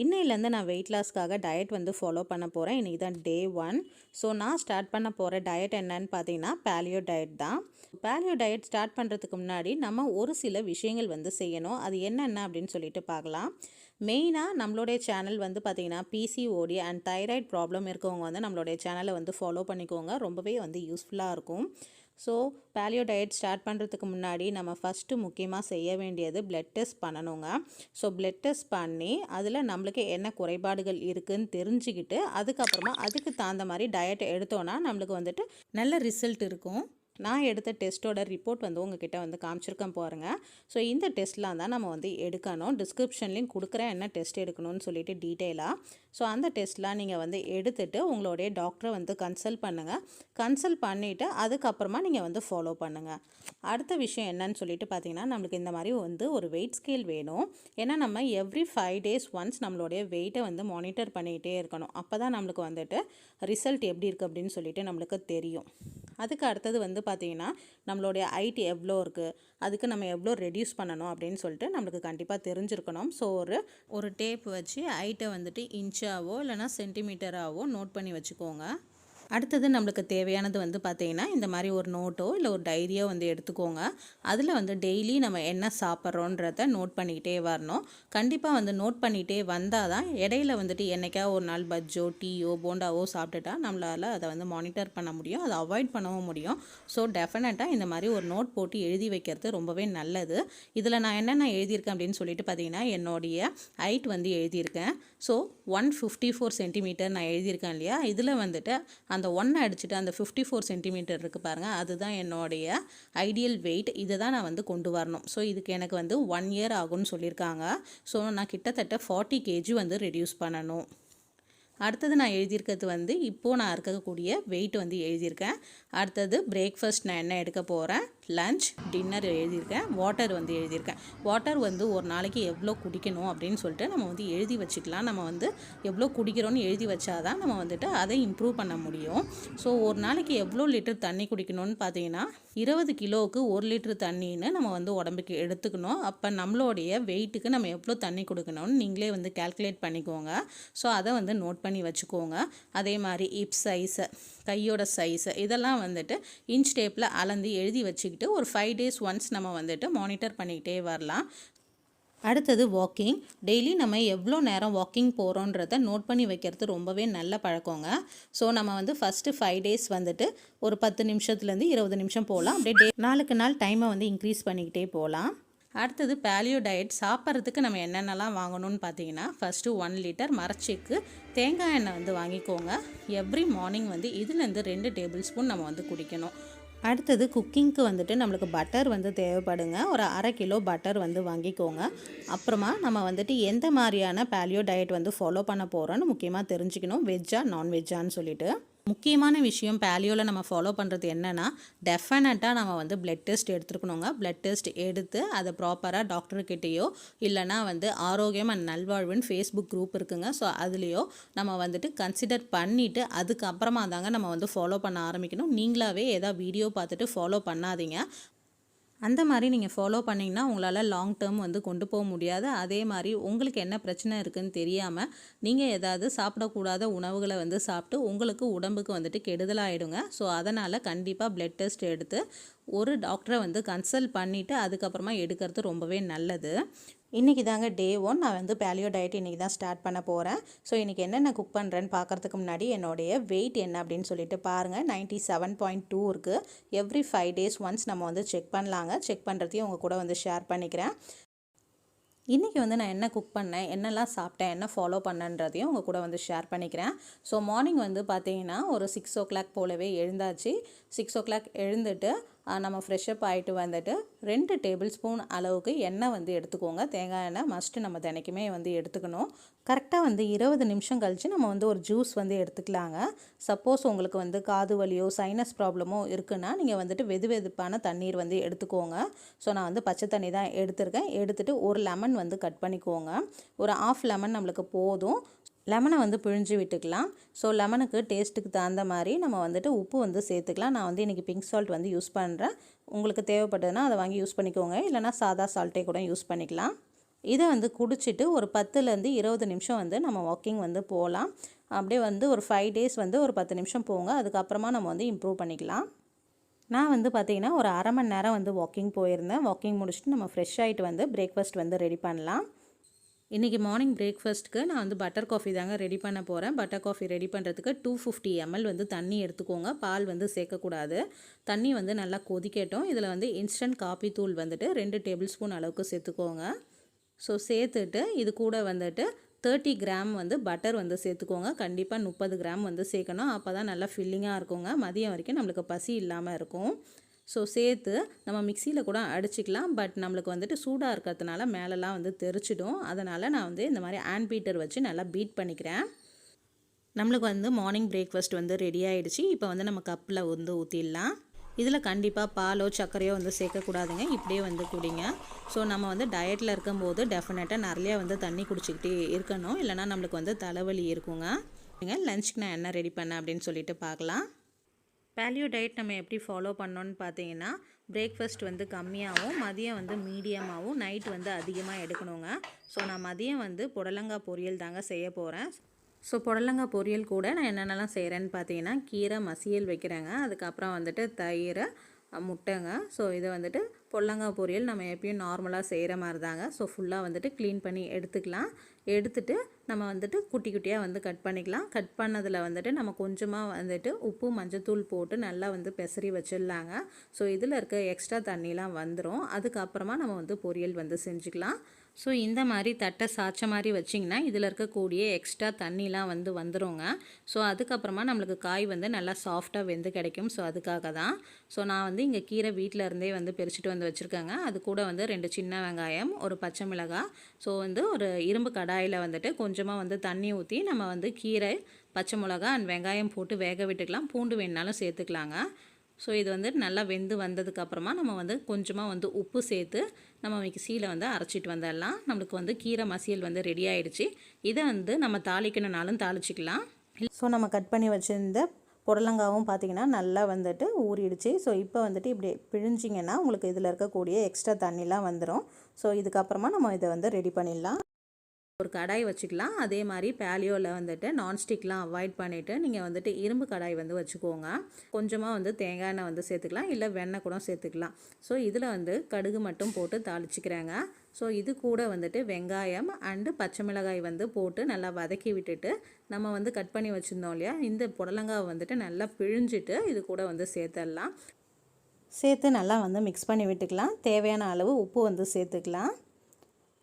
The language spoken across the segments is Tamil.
இன்னையிலேருந்து நான் வெயிட் லாஸ்க்காக டயட் வந்து ஃபாலோ பண்ண போகிறேன். இன்றைக்கி தான் டே 1. ஸோ நான் ஸ்டார்ட் பண்ண போகிற டயட் என்னன்னு பார்த்தீங்கன்னா பேலியோ டயட் தான். பேலியோ டயட் ஸ்டார்ட் பண்ணுறதுக்கு முன்னாடி நம்ம ஒரு சில விஷயங்கள் வந்து செய்யணும். அது என்னென்ன அப்படின்னு சொல்லிட்டு பார்க்கலாம். மெயினாக நம்மளுடைய சேனல் வந்து பார்த்திங்கன்னா பிசிஓடி அண்ட் தைராய்டு ப்ராப்ளம் இருக்கவங்க வந்து நம்மளுடைய சேனலை வந்து ஃபாலோ பண்ணிக்கோங்க. ரொம்பவே வந்து யூஸ்ஃபுல்லாக இருக்கும். ஸோ பேலியோ டயட் ஸ்டார்ட் பண்ணுறதுக்கு முன்னாடி நம்ம ஃபஸ்ட்டு முக்கியமாக செய்ய வேண்டியது பிளட் டெஸ்ட் பண்ணணுங்க. ஸோ பிளட் டெஸ்ட் பண்ணி அதில் நம்மளுக்கு என்ன குறைபாடுகள் இருக்குதுன்னு தெரிஞ்சுக்கிட்டு அதுக்கப்புறமா அதுக்கு தகுந்த மாதிரி டயட் எடுத்தோன்னா நம்மளுக்கு வந்துட்டு நல்ல ரிசல்ட் இருக்கும். நான் எடுத்த டெஸ்ட்டோட ரிப்போர்ட் வந்து உங்ககிட்ட வந்து காமிச்சிருக்கேன் பாருங்கள். ஸோ இந்த டெஸ்ட்லாம் தான் நம்ம வந்து எடுக்கணும். டிஸ்கிரிப்ஷன்லேயும் கொடுக்குறேன் என்ன டெஸ்ட் எடுக்கணும்னு சொல்லிட்டு டீட்டெயிலாக. ஸோ அந்த டெஸ்ட்லாம் நீங்கள் வந்து எடுத்துகிட்டு உங்களுடைய டாக்டரை வந்து கன்சல்ட் பண்ணுங்கள். கன்சல்ட் பண்ணிவிட்டு அதுக்கப்புறமா நீங்கள் வந்து ஃபாலோ பண்ணுங்கள். அடுத்த விஷயம் என்னன்னு சொல்லிட்டு பார்த்தீங்கன்னா நம்மளுக்கு இந்த மாதிரி வந்து ஒரு வெயிட் ஸ்கேல் வேணும். ஏன்னா நம்ம எவ்ரி 5 days ஒன்ஸ் நம்மளுடைய வெயிட்டை வந்து மானிட்டர் பண்ணிக்கிட்டே இருக்கணும். அப்போ தான் நம்மளுக்கு வந்துட்டு ரிசல்ட் எப்படி இருக்குது அப்படின்னு சொல்லிட்டு நம்மளுக்கு தெரியும். அதுக்கு அடுத்தது வந்து பார்த்திங்கன்னா நம்மளுடைய ஹைட் எவ்வளோ இருக்குது, அதுக்கு நம்ம எவ்வளோ ரெடியூஸ் பண்ணணும் அப்படின்னு சொல்லிட்டு நம்மளுக்கு கண்டிப்பாக தெரிஞ்சிருக்கணும். ஸோ ஒரு டேப் வச்சு ஹைட்டை வந்துட்டு இன்ச்சாவோ இல்லைனா சென்டிமீட்டராகவோ நோட் பண்ணி வச்சுக்கோங்க. அடுத்தது நம்மளுக்கு தேவையானது வந்து பார்த்திங்கன்னா இந்த மாதிரி ஒரு நோட்டோ இல்லை ஒரு டைரியோ வந்து எடுத்துக்கோங்க. அதில் வந்து டெய்லி நம்ம என்ன சாப்பிட்றோன்றத நோட் பண்ணிக்கிட்டே வரணும். கண்டிப்பாக வந்து நோட் பண்ணிகிட்டே வந்தால் தான் இடையில வந்துட்டு என்றைக்கா ஒரு நாள் பஜ்ஜோ டீயோ போண்டாவோ சாப்பிட்டுட்டா நம்மளால் அதை வந்து மானிட்டர் பண்ண முடியும், அதை அவாய்ட் பண்ணவும் முடியும். ஸோ டெஃபினட்டாக இந்த மாதிரி ஒரு நோட் போட்டு எழுதி வைக்கிறது ரொம்பவே நல்லது. இதில் நான் என்னென்ன எழுதியிருக்கேன் அப்படின்னு சொல்லிட்டு பார்த்தீங்கன்னா என்னுடைய ஹைட் வந்து எழுதியிருக்கேன். ஸோ 154 சென்டிமீட்டர் நான் எழுதியிருக்கேன் இல்லையா. இதில் வந்துட்டு அந்த 1 அடிச்சுட்டு அந்த 54 சென்டிமீட்டர் இருக்குது பாருங்கள், அதுதான் என்னுடைய ஐடியல் வெயிட். இதை தான் நான் வந்து கொண்டு வரணும். ஸோ இதுக்கு எனக்கு வந்து 1 year ஆகும்னு சொல்லியிருக்காங்க. ஸோ நான் கிட்டத்தட்ட 40 kg வந்து ரெடியூஸ் பண்ணணும். அடுத்தது நான் எழுதியிருக்கிறது வந்து இப்போது நான் இருக்கக்கூடிய வெயிட் வந்து எழுதியிருக்கேன். அடுத்தது பிரேக்ஃபாஸ்ட் நான் என்ன எடுக்க போகிறேன், லஞ்ச், டின்னர் எழுதியிருக்கேன், வாட்டர் வந்து எழுதியிருக்கேன். வாட்டர் வந்து ஒரு நாளைக்கு எவ்வளோ குடிக்கணும் அப்படின்னு சொல்லிட்டு நம்ம வந்து எழுதி வச்சுக்கலாம். நம்ம வந்து எவ்வளோ குடிக்கிறோன்னு எழுதி வச்சாதான் நம்ம வந்துட்டு அதை இம்ப்ரூவ் பண்ண முடியும். ஸோ ஒரு நாளைக்கு எவ்வளோ லிட்டர் தண்ணி குடிக்கணும்னு பார்த்தீங்கன்னா 20 கிலோவுக்கு 1 லிட்டர் தண்ணின்னு நம்ம வந்து உடம்புக்கு எடுத்துக்கணும். அப்போ நம்மளுடைய வெயிட்டுக்கு நம்ம எவ்வளோ தண்ணி கொடுக்கணும்னு நீங்களே வந்து கால்குலேட் பண்ணிக்கோங்க. ஸோ அதை வந்து நோட் பண்ணி வச்சுக்கோங்க. அதே மாதிரி ஹிப் சைஸு, கையோட சைஸு இதெல்லாம் வந்துட்டு இன்ச் டேப்பில் அளந்து எழுதி வச்சுக்கிட்டு ஒரு 5 days ஒன்ஸ் நம்ம வந்துட்டு மானிட்டர் பண்ணிக்கிட்டே வரலாம். அடுத்தது வாக்கிங். டெய்லி நம்ம எவ்வளோ நேரம் வாக்கிங் போகிறோன்றத நோட் பண்ணி வைக்கிறது ரொம்பவே நல்ல பழக்கங்க. ஸோ நம்ம வந்து ஃபஸ்ட்டு 5 days வந்துட்டு ஒரு 10 நிமிஷத்துலேருந்து 20 நிமிஷம் போகலாம். அப்படியே நாளுக்கு நாள் டைமை வந்து இன்க்ரீஸ் பண்ணிக்கிட்டே போகலாம். அடுத்தது பேலியோ டயட் சாப்பிட்றதுக்கு நம்ம என்னென்னலாம் வாங்கணும்னு பார்த்தீங்கன்னா ஃபஸ்ட்டு 1 லிட்டர் மரச்செக்கு தேங்காய் எண்ணெய் வந்து வாங்கிக்கோங்க. எவ்ரி மார்னிங் வந்து இதுலேருந்து 2 டேபிள் ஸ்பூன் நம்ம வந்து குடிக்கணும். அடுத்தது குக்கிங்க்கு வந்துட்டு நம்மளுக்கு பட்டர் வந்து தேவைப்படுங்க. ஒரு 1/2 கிலோ பட்டர் வந்து வாங்கிக்கோங்க. அப்புறமா நம்ம வந்துட்டு எந்த மாதிரியான பேலியோ டயட் வந்து ஃபாலோ பண்ண போகிறோன்னு முக்கியமாக தெரிஞ்சுக்கணும், வெஜ்ஜா நான்வெஜ்ஜான்னு சொல்லிட்டு. முக்கியமான விஷயம் பேலியோவில் நம்ம ஃபாலோ பண்ணுறது என்னென்னா டெஃபினட்டாக நம்ம வந்து பிளட் டெஸ்ட் எடுத்துருக்கணுங்க. பிளட் டெஸ்ட் எடுத்து அதை ப்ராப்பராக டாக்டர்கிட்டேயோ இல்லைனா வந்து ஆரோக்கியம் அண்ட் நல்வாழ்வுன்னு ஃபேஸ்புக் குரூப் இருக்குங்க. ஸோ அதுலேயோ நம்ம வந்துட்டு கன்சிடர் பண்ணிவிட்டு அதுக்கப்புறமா தாங்க நம்ம வந்து ஃபாலோ பண்ண ஆரம்பிக்கணும். நீங்களாவே ஏதாவது வீடியோ பார்த்துட்டு ஃபாலோ பண்ணாதீங்க. அந்த மாதிரி நீங்கள் ஃபாலோ பண்ணிங்கன்னா உங்களால் லாங் டேர்ம் வந்து கொண்டு போக முடியாது. அதே மாதிரி உங்களுக்கு என்ன பிரச்சனை இருக்குதுன்னு தெரியாமல் நீங்கள் ஏதாவது சாப்பிடக்கூடாத உணவுகளை வந்து சாப்பிட்டு உங்களுக்கு உடம்புக்கு வந்துட்டு கெடுதலாகிடுங்க. ஸோ அதனால் கண்டிப்பாக பிளட் டெஸ்ட் எடுத்து ஒரு டாக்டரை வந்து கன்சல்ட் பண்ணிவிட்டு அதுக்கப்புறமா எடுக்கிறது ரொம்பவே நல்லது. இன்றைக்கி தாங்க டே 1. நான் வந்து பேலியோ டயட் இன்றைக்கி தான் ஸ்டார்ட் பண்ண போகிறேன். ஸோ இன்றைக்கி என்னென்ன குக் பண்ணுறேன்னு பார்க்குறதுக்கு முன்னாடி என்னுடைய வெயிட் என்ன அப்படின்னு சொல்லிட்டு பாருங்கள். 97.2 இருக்குது. எவ்ரி 5 days ஒன்ஸ் நம்ம வந்து செக் பண்ணலாங்க. செக் பண்ணுறதையும் உங்கள் கூட வந்து ஷேர் பண்ணிக்கிறேன். இன்றைக்கி வந்து நான் என்ன குக் பண்ணேன், என்னெல்லாம் சாப்பிட்டேன், என்ன ஃபாலோ பண்ணேன்றதையும் உங்கள் கூட வந்து ஷேர் பண்ணிக்கிறேன். ஸோ மார்னிங் வந்து பார்த்தீங்கன்னா ஒரு 6 o'clock போலவே எழுந்தாச்சு. 6 o'clock எழுந்துட்டு நம்ம ஃப்ரெஷ்அப் ஆகிட்டு வந்துட்டு 2 டேபிள் ஸ்பூன் அளவுக்கு எண்ணெய் வந்து எடுத்துக்கோங்க. தேங்காய் எண்ணெய் மஸ்ட்டு நம்ம தினைக்குமே வந்து எடுத்துக்கணும். கரெக்டாக வந்து 20 நிமிஷம் கழித்து நம்ம வந்து ஒரு ஜூஸ் வந்து எடுத்துக்கலாங்க. சப்போஸ் உங்களுக்கு வந்து காது வலியோ சைனஸ் ப்ராப்ளமோ இருக்குன்னா நீங்கள் வந்துட்டு வெதுவெதுப்பான தண்ணீர் வந்து எடுத்துக்கோங்க. ஸோ நான் வந்து பச்சை தண்ணி தான் எடுத்திருக்கேன். எடுத்துகிட்டு ஒரு லெமன் வந்து கட் பண்ணிக்கோங்க. ஒரு 1/2 லெமன் நம்மளுக்கு போதும். லெமனை வந்து பிழிஞ்சு விட்டுக்கலாம். ஸோ லெமனுக்கு டேஸ்ட்டுக்கு தகுந்த மாதிரி நம்ம வந்துட்டு உப்பு வந்து சேர்த்துக்கலாம். நான் வந்து இன்றைக்கி பிங்க் சால்ட் வந்து யூஸ் பண்ணுறேன். உங்களுக்கு தேவைப்பட்டதுன்னா அதை வாங்கி யூஸ் பண்ணிக்கோங்க. இல்லைனா சாதா சால்ட்டே கூட யூஸ் பண்ணிக்கலாம். இதை வந்து குடிச்சிட்டு ஒரு 10லேருந்து 20 நிமிஷம் வந்து நம்ம வாக்கிங் வந்து போகலாம். அப்படியே வந்து ஒரு 5 டேஸ் வந்து ஒரு 10 நிமிஷம் போங்க. அதுக்கப்புறமா நம்ம வந்து இம்ப்ரூவ் பண்ணிக்கலாம். நான் வந்து பார்த்திங்கன்னா ஒரு அரை மணி நேரம் வந்து வாக்கிங் போயிருந்தேன். வாக்கிங் முடிச்சுட்டு நம்ம ஃப்ரெஷ் ஆகிட்டு வந்து பிரேக்ஃபாஸ்ட் வந்து ரெடி பண்ணலாம். இன்றைக்கி மார்னிங் பிரேக்ஃபாஸ்ட்டுக்கு நான் வந்து பட்டர் காஃபி தாங்க ரெடி பண்ண போகிறேன். பட்டர் காஃபி ரெடி பண்ணுறதுக்கு 250 ml வந்து தண்ணி எடுத்துக்கோங்க. பால் வந்து சேர்க்கக்கூடாது. தண்ணி வந்து நல்லா கொதிக்கட்டும். இதில் வந்து இன்ஸ்டன்ட் காபி தூள் வந்துட்டு 2 டேபிள் ஸ்பூன் அளவுக்கு சேர்த்துக்கோங்க. ஸோ சேர்த்துட்டு இது கூட வந்துட்டு 30 கிராம் வந்து பட்டர் வந்து சேர்த்துக்கோங்க. கண்டிப்பாக 30 கிராம் வந்து சேர்க்கணும். அப்போ தான் நல்லா ஃபில்லிங்காக இருக்குங்க. மதியம் வரைக்கும் நம்மளுக்கு பசி இல்லாமல் இருக்கும். ஸோ சேர்த்து நம்ம மிக்சியில் கூட அடிச்சிக்கலாம். பட் நம்மளுக்கு வந்துட்டு சூடாக இருக்கிறதுனால மேலெலாம் வந்து தெரிச்சிடும். அதனால் நான் வந்து இந்த மாதிரி ஹேண்ட் பீட்டர் வச்சு நல்லா பீட் பண்ணிக்கிறேன். நம்மளுக்கு வந்து மார்னிங் பிரேக்ஃபாஸ்ட் வந்து ரெடி ஆகிடுச்சு. இப்போ வந்து நம்ம கப்பில் வந்து ஊற்றிடலாம். இதில் கண்டிப்பாக பாலோ சர்க்கரையோ வந்து சேர்க்கக்கூடாதுங்க. இப்படியே வந்து குடிங்க. ஸோ நம்ம வந்து டயட்டில் இருக்கும்போது டெஃபினட்டாக நிறையா வந்து தண்ணி குடிச்சிக்கிட்டே இருக்கணும். இல்லைனா நம்மளுக்கு வந்து தலைவலி இருக்குங்க. லஞ்சுக்கு நான் என்ன ரெடி பண்ணேன் அப்படின்னு சொல்லிட்டு பார்க்கலாம். பேலியோ டயட் நம்ம எப்படி ஃபாலோ பண்ணோன்னு பார்த்தீங்கன்னா, பிரேக்ஃபாஸ்ட் வந்து கம்மியாகவும், மதியம் வந்து மீடியமாகவும், நைட் வந்து அதிகமாக எடுக்கணுங்க. ஸோ நான் மதியம் வந்து புடலங்காய் பொரியல் தாங்க செய்ய போகிறேன். ஸோ புடலங்காய் பொரியல் கூட நான் என்னென்னலாம் செய்கிறேன்னு பார்த்தீங்கன்னா, கீரை மசியல் வைக்கிறேங்க. அதுக்கப்புறம் வந்துட்டு தயிர், முட்டைங்க. ஸோ இதை வந்துட்டு புடலங்காய் பொரியல் நம்ம எப்பயும் நார்மலாக செய்கிற மாதிரி தாங்க. ஸோ ஃபுல்லாக வந்துட்டு க்ளீன் பண்ணி எடுத்துக்கலாம். எடுத்துட்டு நம்ம வந்துட்டு குட்டி குட்டியாக வந்து கட் பண்ணிக்கலாம். கட் பண்ணதில் வந்துட்டு நம்ம கொஞ்சமாக வந்துட்டு உப்பு மஞ்சத்தூள் போட்டு நல்லா வந்து பெசரி வச்சிடலாங்க. ஸோ இதில் இருக்க எக்ஸ்ட்ரா தண்ணிலாம் வந்துடும். அதுக்கப்புறமா நம்ம வந்து பொரியல் வந்து செஞ்சுக்கலாம். ஸோ இந்த மாதிரி தட்டை சாய்ச்ச மாதிரி வச்சிங்கன்னா இதில் இருக்கக்கூடிய எக்ஸ்ட்ரா தண்ணிலாம் வந்து வந்துடுங்க. ஸோ அதுக்கப்புறமா நம்மளுக்கு காய் வந்து நல்லா சாஃப்டாக வெந்து கிடைக்கும். ஸோ அதுக்காக தான். ஸோ நான் வந்து இங்கே கீரை வீட்டில் இருந்தே வந்து பறிச்சுட்டு வந்து வச்சுருக்கேங்க. அது கூட வந்து 2 சின்ன வெங்காயம், ஒரு பச்சை மிளகாய், ஸோ வந்து ஒரு இரும்பு கடாயில் வந்துட்டு கொஞ்சமாக வந்து தண்ணி ஊற்றி நம்ம வந்து கீரை, பச்சை மிளகாய் அண்ட் வெங்காயம் போட்டு வேக விட்டுக்கலாம். பூண்டு வேணுனாலும் சேர்த்துக்கலாங்க. ஸோ இது வந்து நல்லா வெந்து வந்ததுக்கப்புறமா நம்ம வந்து கொஞ்சமாக வந்து உப்பு சேர்த்து நம்ம மிக்சியில் வந்து அரைச்சிட்டு வந்துடலாம். நம்மளுக்கு வந்து கீரை மசியல் வந்து ரெடி ஆகிடுச்சு. இதை வந்து நம்ம தாளிக்கணுனாலும் தாளிச்சிக்கலாம். ஸோ நம்ம கட் பண்ணி வச்சுருந்த புடலங்காவும் பார்த்திங்கன்னா நல்லா வந்துட்டு ஊறிடுச்சு. ஸோ இப்போ வந்துட்டு இப்படி பிழிஞ்சிங்கன்னா உங்களுக்கு இதில் இருக்கக்கூடிய எக்ஸ்ட்ரா தண்ணிலாம் வந்துடும். ஸோ இதுக்கப்புறமா நம்ம இதை வந்து ரெடி பண்ணிடலாம். ஒரு கடாய் வச்சுக்கலாம். அதே மாதிரி பேலியோவில் வந்துட்டு நான்ஸ்டிக்லாம் அவாய்ட் பண்ணிவிட்டு நீங்கள் வந்துட்டு இரும்பு கடாய் வந்து வச்சுக்கோங்க. கொஞ்சமாக வந்து தேங்காய் எண்ணெய் வந்து சேர்த்துக்கலாம், இல்லை வெண்ணெய் கூட சேர்த்துக்கலாம். ஸோ இதில் வந்து கடுகு மட்டும் போட்டு தாளிச்சிக்கிறேங்க. ஸோ இது கூட வந்துட்டு வெங்காயம் அண்டு பச்சை மிளகாய் வந்து போட்டு நல்லா வதக்கி விட்டுட்டு நம்ம வந்து கட் பண்ணி வச்சுருந்தோம் இல்லையா, இந்த புடலங்காவை வந்துட்டு நல்லா பிழிஞ்சிட்டு இது கூட வந்து சேர்த்துடலாம். சேர்த்து நல்லா வந்து மிக்ஸ் பண்ணி விட்டுக்கலாம். தேவையான அளவு உப்பு வந்து சேர்த்துக்கலாம்.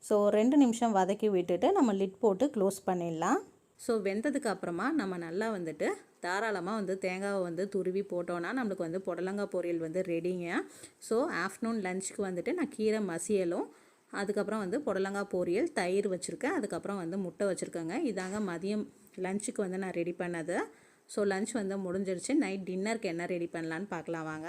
ஸோ 2 நிமிஷம் வதக்கி விட்டுட்டு நம்ம லிட் போட்டு க்ளோஸ் பண்ணிடலாம். ஸோ வெந்ததுக்கு அப்புறமா நம்ம நல்லா வந்துட்டு தாராளமாக வந்து தேங்காவை வந்து துருவி போட்டோன்னா நம்மளுக்கு வந்து புடலங்காய் பொரியல் வந்து ரெடிங்க. ஸோ ஆஃப்டர்நூன் லஞ்சுக்கு வந்துட்டு நான் கீரை மசியலும், அதுக்கப்புறம் வந்து புடலங்காய் பொரியல், தயிர் வச்சுருக்கேன், அதுக்கப்புறம் வந்து முட்டை வச்சுருக்கேங்க. இதாங்க மதியம் லஞ்சுக்கு வந்து நான் ரெடி பண்ணது. ஸோ லஞ்ச் வந்து முடிஞ்சிடுச்சு. நைட் டின்னருக்கு என்ன ரெடி பண்ணலான்னு பார்க்கலாம் வாங்க.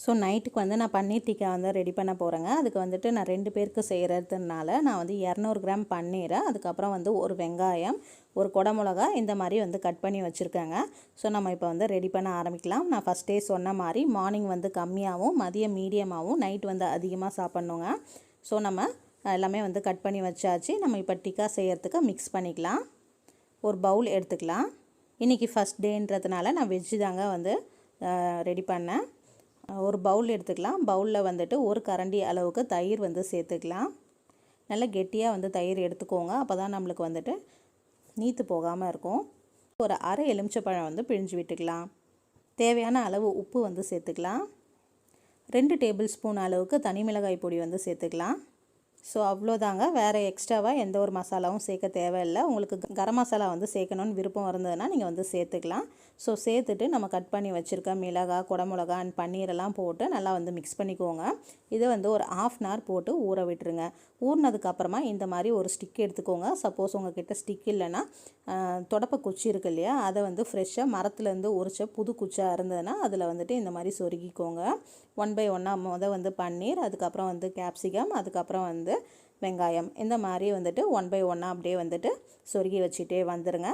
ஸோ நைட்டுக்கு வந்து நான் பன்னீர் டிக்கா வந்து ரெடி பண்ண போகிறேங்க. அதுக்கு வந்துட்டு நான் 2 பேருக்கு செய்கிறதுனால நான் வந்து 200 கிராம் பன்னீர், அதுக்கப்புறம் வந்து ஒரு வெங்காயம், ஒரு குடமிளகா இந்த மாதிரி வந்து கட் பண்ணி வச்சுருக்கேங்க. ஸோ நம்ம இப்போ வந்து ரெடி பண்ண ஆரம்பிக்கலாம். நான் ஃபஸ்ட்டே சொன்ன மாதிரி மார்னிங் வந்து கம்மியாகவும், மதியம் மீடியமாகவும், நைட் வந்து அதிகமாக சாப்பிட்ணுங்க. ஸோ நம்ம எல்லாமே வந்து கட் பண்ணி வச்சாச்சு. நம்ம இப்போ டிக்கா செய்கிறதுக்கு மிக்ஸ் பண்ணிக்கலாம். ஒரு பவுல் எடுத்துக்கலாம். இன்றைக்கி ஃபஸ்ட் டேன்றதுனால நான் வெஜ்ஜு தாங்க வந்து ரெடி பண்ணேன். ஒரு பவுல் எடுத்துக்கலாம். பவுலில் வந்துட்டு ஒரு கரண்டி அளவுக்கு தயிர் வந்து சேர்த்துக்கலாம். நல்லா கெட்டியாக வந்து தயிர் எடுத்துக்கோங்க. அப்போ தான் நம்மளுக்கு வந்துட்டு நீத்து போகாமல் இருக்கும். ஒரு அரை எலுமிச்சைப்பழம் வந்து பிழிஞ்சு விட்டுக்கலாம். தேவையான அளவு உப்பு வந்து சேர்த்துக்கலாம். 2 டேபிள் ஸ்பூன் அளவுக்கு தனி மிளகாய் பொடி வந்து சேர்த்துக்கலாம். ஸோ அவ்வளோதாங்க. வேறு எக்ஸ்ட்ராவாக எந்த ஒரு மசாலாவும் சேர்க்க தேவையில்லை. உங்களுக்கு கரம் மசாலா வந்து சேர்க்கணுன்னு விருப்பம் இருந்ததுன்னா நீங்கள் வந்து சேர்த்துக்கலாம். ஸோ சேர்த்துட்டு நம்ம கட் பண்ணி வச்சுருக்க மிளகாய், குடமிளகா அண்ட் பன்னீரெல்லாம் போட்டு நல்லா வந்து மிக்ஸ் பண்ணிக்கோங்க. இதை வந்து ஒரு 1/2 அன் ஹவர் போட்டு ஊற விட்டுருங்க. ஊறினதுக்கப்புறமா இந்த மாதிரி ஒரு ஸ்டிக் எடுத்துக்கோங்க. சப்போஸ் உங்கள்கிட்ட ஸ்டிக் இல்லைன்னா தொடப்ப குச்சி இருக்குது இல்லையா, அதை வந்து ஃப்ரெஷ்ஷாக மரத்துலேருந்து உரிச்ச புது குச்சியாக இருந்ததுன்னா அதில் வந்துட்டு இந்த மாதிரி சொருகிக்கோங்க. 1 பை 1 வந்து பன்னீர், அதுக்கப்புறம் வந்து கேப்சிகம், அதுக்கப்புறம் வந்து வெங்காயம், இந்த மாதிரி வந்துட்டு 1 பை 1 அப்படியே வந்துட்டு சொருகி வச்சுட்டே வந்துடுங்க.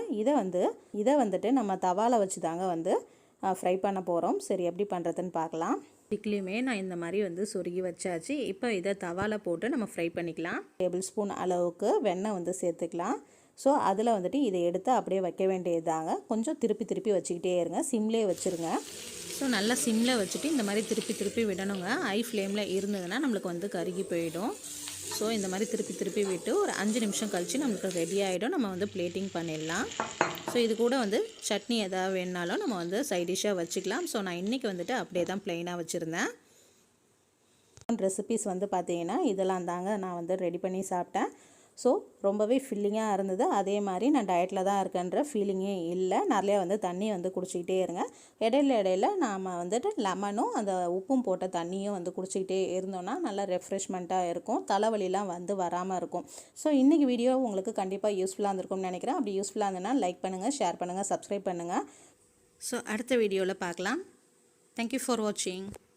இதை வந்துட்டு நம்ம தவாவில் வச்சு தாங்க வந்து ஃப்ரை பண்ண போகிறோம். சரி எப்படி பண்ணுறதுன்னு பார்க்கலாம். ஸ்டிக்லேயுமே நான் இந்த மாதிரி வந்து சொருகி வச்சாச்சு. இப்போ இதை தவாவில் போட்டு நம்ம ஃப்ரை பண்ணிக்கலாம். டேபிள் ஸ்பூன் அளவுக்கு வெண்ணெய் வந்து சேர்த்துக்கலாம். ஸோ அதில் வந்துட்டு இதை எடுத்து அப்படியே வைக்க வேண்டியதாங்க. கொஞ்சம் திருப்பி வச்சுக்கிட்டே இருங்க, சிம்லேயே வச்சுருங்க. ஸோ நல்லா சிம்மில் வச்சுட்டு இந்த மாதிரி திருப்பி விடணுங்க. ஹை ஃப்ளேமில் இருந்ததுன்னா நம்மளுக்கு வந்து கருகி போயிடும். ஸோ இந்த மாதிரி திருப்பி விட்டு ஒரு 5 நிமிஷம் கழித்து நம்மளுக்கு ரெடி ஆகிடும். நம்ம வந்து பிளேட்டிங் பண்ணிடலாம். ஸோ இது கூட வந்து சட்னி எதாவது வேணுனாலும் நம்ம வந்து சைட் டிஷ்ஷாக வச்சுக்கலாம். ஸோ நான் இன்றைக்கி வந்துட்டு அப்படியே தான் ப்ளெயினாக வச்சுருந்தேன். ரெசிபீஸ் வந்து பார்த்தீங்கன்னா இதெல்லாம் தாங்க நான் வந்து ரெடி பண்ணி சாப்பிட்டேன். ஸோ ரொம்பவே ஃபில்லிங்காக இருந்தது. அதே மாதிரி நான் டயட்டில் தான் இருக்கேன்ற ஃபீலிங்கே இல்லை. நிறையா வந்து தண்ணி வந்து குடிச்சிக்கிட்டே இருங்க. இடையில நாம் வந்துட்டு லெமனும் அந்த உப்பும் போட்ட தண்ணியும் வந்து குடிச்சிக்கிட்டே இருந்தோன்னா நல்லா ரெஃப்ரெஷ்மெண்ட்டாக இருக்கும். தலைவலிலாம் வந்து வராமல் இருக்கும். ஸோ இன்றைக்கி வீடியோ உங்களுக்கு கண்டிப்பாக யூஸ்ஃபுல்லாக இருந்திருக்கும்னு நினைக்கிறேன். அப்படி யூஸ்ஃபுல்லாக இருந்ததுன்னா லைக் பண்ணுங்கள், ஷேர் பண்ணுங்கள், சப்ஸ்கிரைப் பண்ணுங்கள். ஸோ அடுத்த வீடியோவில் பார்க்கலாம். தேங்க்யூ ஃபார் வாட்சிங்.